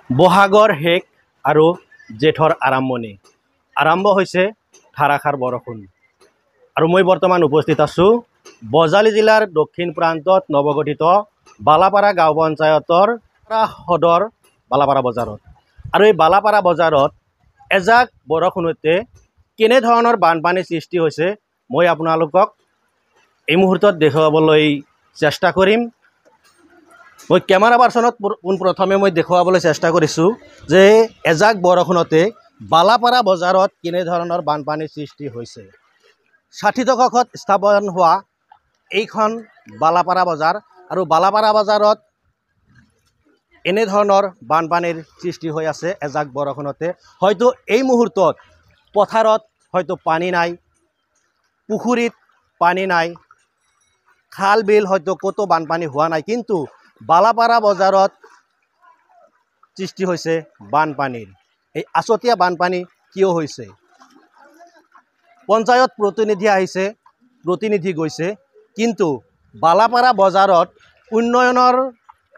বহাগৰ শেষ আৰু জেঠৰ আৰম্ভণি আৰম্ভ হৈছে ধাৰাসাৰ বৰষুণ আৰু মই বৰ্তমান উপস্থিত আছোঁ বজালী জিলাৰ দক্ষিণ প্ৰান্তত নৱগঠিত বালাপাৰা গাঁও পঞ্চায়তৰ সদৰ বালাপাৰা বজাৰত আৰু এই বালাপাৰা বজাৰত এজাক বৰষুণতে কেনে ধৰণৰ বানপানীৰ সৃষ্টি হৈছে মই আপোনালোকক এই মুহূৰ্তত দেখুৱাবলৈ চেষ্টা কৰিম। মই কেমেৰা পাৰ্চনত পোনপ্ৰথমে মই দেখুৱাবলৈ চেষ্টা কৰিছোঁ যে এজাক বৰষুণতে বালাপাৰা বজাৰত কেনে ধৰণৰ বানপানীৰ সৃষ্টি হৈছে। ৬০ দশকত স্থাপন হোৱা এইখন বালাপাৰা বজাৰ আৰু বালাপাৰা বজাৰত এনে ধৰণৰ বানপানীৰ সৃষ্টি হৈ আছে। এজাক বৰষুণতে হয়তো এই মুহূৰ্তত পথাৰত হয়তো পানী নাই, পুখুৰীত পানী নাই, খাল বিল হয়তো ক'তো বানপানী হোৱা নাই, কিন্তু বালাপাৰা বজাৰত সৃষ্টি হৈছে বানপানীৰ। এই আচতীয়া বানপানী কিয় হৈছে? পঞ্চায়ত প্ৰতিনিধি আহিছে, প্ৰতিনিধি গৈছে, কিন্তু বালাপাৰা বজাৰত উন্নয়নৰ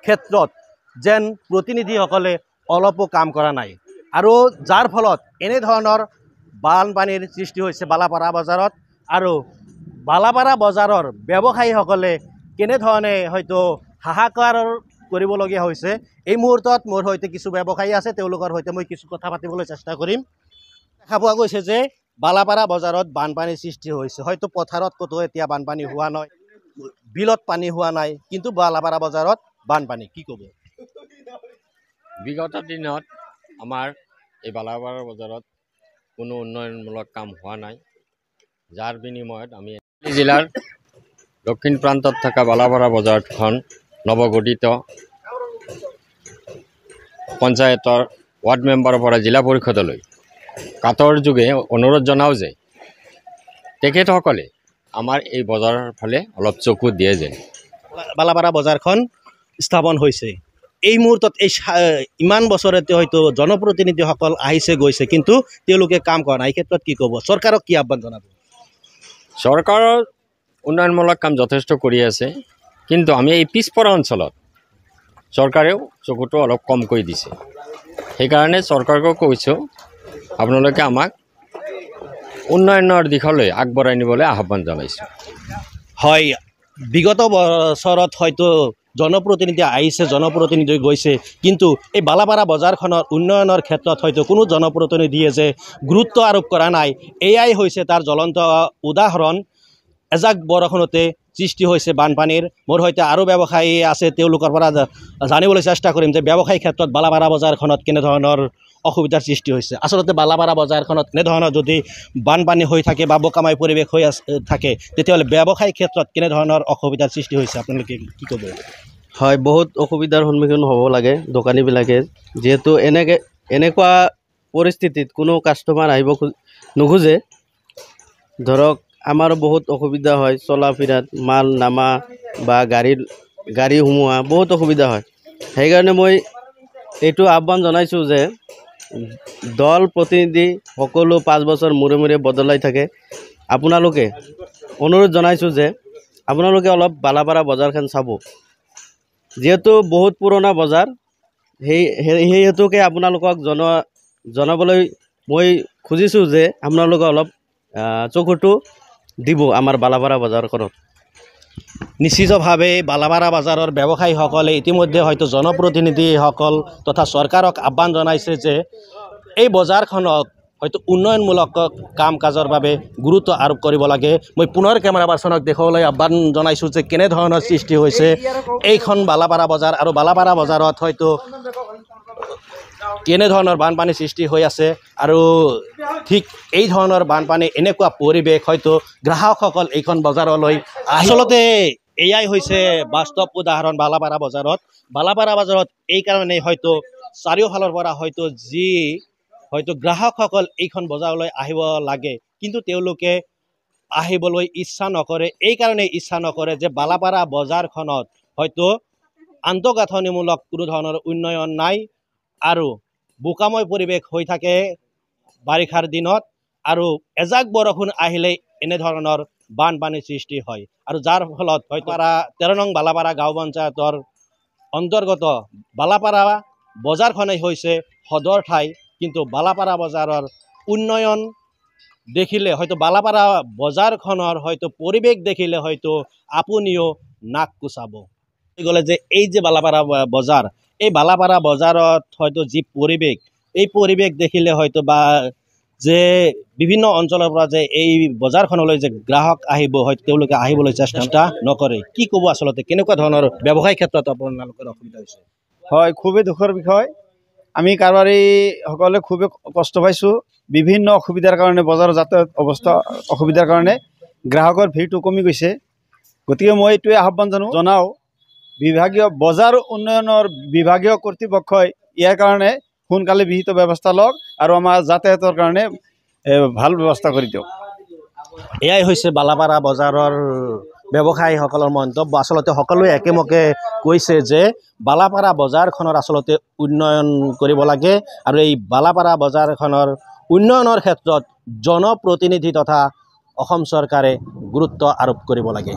ক্ষেত্ৰত যেন প্ৰতিনিধিসকলে অলপো কাম কৰা নাই আৰু যাৰ ফলত এনে ধৰণৰ বানপানীৰ সৃষ্টি হৈছে বালাপাৰা বজাৰত। আৰু বালাপাৰা বজাৰৰ ব্যৱসায়ীসকলে কেনেধৰণে হয়তো হাহাকাৰ কৰিবলগীয়া হৈছে। এই মুহূৰ্তত মোৰ সৈতে কিছু ব্যৱসায়ী আছে, তেওঁলোকৰ সৈতে মই কিছু কথা পাতিবলৈ চেষ্টা কৰিম। দেখা পোৱা গৈছে যে বালাপাৰা বজাৰত বানপানীৰ সৃষ্টি হৈছে। হয়তো পথাৰত ক'তো এতিয়া বানপানী হোৱা নাই, বিলত পানী হোৱা নাই, কিন্তু বালাপাৰা বজাৰত বানপানী। কি ক'ব? বিগত দিনত আমাৰ এই বালাপাৰা বজাৰত কোনো উন্নয়নমূলক কাম হোৱা নাই, যাৰ বিনিময়ত আমি জিলাৰ দক্ষিণ প্ৰান্তত থকা বালাপাৰা বজাৰখন নৱগঠিত পঞ্চায়তৰ ৱাৰ্ড মেম্বাৰৰ পৰা জিলা পৰিষদলৈ কাটৰ যোগে অনুৰোধ জনাওঁ যে তেখেতসকলে আমাৰ এই বজাৰৰ ফালে অলপ চকু দিয়ে যেন। বালাপাৰা বজাৰখন স্থাপন হৈছে এই মুহূৰ্তত, এই ইমান বছৰতে হয়তো জনপ্ৰতিনিধিসকল আহিছে গৈছে, কিন্তু তেওঁলোকে কাম কৰা নাই। এই ক্ষেত্ৰত কি ক'ব? চৰকাৰক কি আহ্বান জনাব? চৰকাৰৰ উন্নয়নমূলক কাম যথেষ্ট কৰি আছে, কিন্তু আমি এই পিছপৰা অঞ্চলত চৰকাৰেও চকুটো অলপ কমকৈ দিছে। সেইকাৰণে চৰকাৰকো কৈছোঁ আপোনালোকে আমাক উন্নয়নৰ দিশলৈ আগবঢ়াই নিবলৈ আহ্বান জনাইছোঁ। হয়, বিগত বছৰত হয়তো জনপ্ৰতিনিধি আহিছে, জনপ্ৰতিনিধি গৈছে, কিন্তু এই বালাপাৰা বজাৰখনৰ উন্নয়নৰ ক্ষেত্ৰত হয়তো কোনো জনপ্ৰতিনিধিয়ে যে গুৰুত্ব আৰোপ কৰা নাই, এয়াই হৈছে তাৰ জ্বলন্ত উদাহৰণ। এজাক বৰষুণতে সৃষ্টি হৈছে বানপানীৰ। মোৰ সৈতে আৰু ব্যৱসায়ী আছে, তেওঁলোকৰ পৰা জানিবলৈ চেষ্টা কৰিম যে ব্যৱসায়িক ক্ষেত্ৰত বালাপাৰা বজাৰখনত কেনেধৰণৰ অসুবিধাৰ সৃষ্টি হৈছে। আচলতে বালাপাৰা বজাৰখনত এনেধৰণৰ যদি বানপানী হৈ থাকে বা বোকাময় পৰিৱেশ হৈ থাকে, তেতিয়াহ'লে ব্যৱসায়িক ক্ষেত্ৰত কেনেধৰণৰ অসুবিধাৰ সৃষ্টি হৈছে আপোনালোকে কি ক'ব? হয়, বহুত অসুবিধাৰ সন্মুখীন হ'ব লাগে দোকানীবিলাকে, যিহেতু এনেকুৱা পৰিস্থিতিত কোনো কাষ্টমাৰ আহিব নোখোজে। ধৰক আমাৰো বহুত অসুবিধা হয়, চলা ফিৰাত মাল নামা বা গাড়ী সোমোৱা বহুত অসুবিধা হয়। সেইকাৰণে মই এইটো আহ্বান জনাইছোঁ যে দল প্ৰতিনিধি সকলো 5 বছৰ মূৰে মূৰে বদলাই থাকে। আপোনালোকে অনুৰোধ জনাইছোঁ যে আপোনালোকে অলপ বালাপাৰা বজাৰখন চাব, যিহেতু বহুত পুৰণা বজাৰ। সেই হেতুকে আপোনালোকক জনাবলৈ মই খুজিছোঁ যে আপোনালোকে অলপ চকুটো দিব আমাৰ বালাপাৰা বজাৰখনত। নিশ্চিতভাৱে বালাপাৰা বজাৰৰ ব্যৱসায়ীসকলে ইতিমধ্যে হয়তো জনপ্ৰতিনিধিসকল তথা চৰকাৰক আহ্বান জনাইছে যে এই বজাৰখনত হয়তো উন্নয়নমূলক কাম কাজৰ বাবে গুৰুত্ব আৰোপ কৰিব লাগে। মই পুনৰ কেমেৰা পাৰ্চনক দেখুৱাবলৈ আহ্বান জনাইছোঁ যে কেনেধৰণৰ সৃষ্টি হৈছে এইখন বালাপাৰা বজাৰ আৰু বালাপাৰা বজাৰত হয়তো কেনেধৰণৰ বানপানীৰ সৃষ্টি হৈ আছে। আৰু ঠিক এই ধৰণৰ বানপানী, এনেকুৱা পৰিৱেশ হয়তো গ্ৰাহকসকল এইখন বজাৰলৈ আচলতে এয়াই হৈছে বাস্তৱ উদাহৰণ বালাপাৰা বজাৰত। বালাপাৰা বজাৰত এইকাৰণেই হয়তো চাৰিওফালৰ পৰা হয়তো গ্ৰাহকসকল এইখন বজাৰলৈ আহিব লাগে, কিন্তু তেওঁলোকে আহিবলৈ ইচ্ছা নকৰে। এইকাৰণেই ইচ্ছা নকৰে যে বালাপাৰা বজাৰখনত হয়তো আন্তঃগাঁথনিমূলক কোনো ধৰণৰ উন্নয়ন নাই আৰু বোকাময় পৰিৱেশ হৈ থাকে বাৰিষাৰ দিনত, আৰু এজাক বৰষুণ আহিলেই এনেধৰণৰ বানপানীৰ সৃষ্টি হয়। আৰু যাৰ ফলত হয়তো 13 নং বালাপাৰা গাঁও পঞ্চায়তৰ অন্তৰ্গত বালাপাৰা বজাৰখনেই হৈছে সদৰ ঠাই, কিন্তু বালাপাৰা বজাৰৰ উন্নয়ন দেখিলে হয়তো বালাপাৰা বজাৰখনৰ হয়তো পৰিৱেশ দেখিলে হয়তো আপুনিও নাক কুচাব। গ'লে যে এই যে বালাপাৰা বজাৰ, এই বালাপাৰা বজাৰত হয়তো যি পৰিৱেশ, এই পৰিৱেশ দেখিলে হয়তো বা যে বিভিন্ন অঞ্চলৰ পৰা যে এই বজাৰখনলৈ যে গ্ৰাহক আহিব, হয়তো তেওঁলোকে আহিবলৈ চেষ্টা নকৰে। কি ক'ব আচলতে, কেনেকুৱা ধৰণৰ ব্যৱসায় ক্ষেত্ৰত আপোনালোকৰ অসুবিধা হৈছে? হয়, খুবেই দুখৰ বিষয়। আমি কাৰবাৰীসকলে খুবেই কষ্ট পাইছোঁ। বিভিন্ন অসুবিধাৰ কাৰণে, বজাৰৰ যাতায়াত অৱস্থা অসুবিধাৰ কাৰণে গ্ৰাহকৰ ভিৰটো কমি গৈছে। গতিকে মই এইটোৱে আহ্বান জনাওঁ বিভাগীয় বজাৰ উন্নয়নৰ বিভাগীয় কৰ্তৃপক্ষই ইয়াৰ কাৰণে সোনকালে বিহিত ব্যৱস্থা লওক আৰু আমাৰ যাতায়াতৰ কাৰণে ভাল ব্যৱস্থা কৰি দিয়ক। এয়াই হৈছে বালাপাৰা বজাৰৰ ব্যৱসায়ীসকলৰ মন্তব্য। আচলতে সকলোৱে একেমুখে কৈছে যে বালাপাৰা বজাৰখনৰ আচলতে উন্নয়ন কৰিব লাগে আৰু এই বালাপাৰা বজাৰখনৰ উন্নয়নৰ ক্ষেত্ৰত জনপ্ৰতিনিধি তথা অসম চৰকাৰে গুৰুত্ব আৰোপ কৰিব লাগে।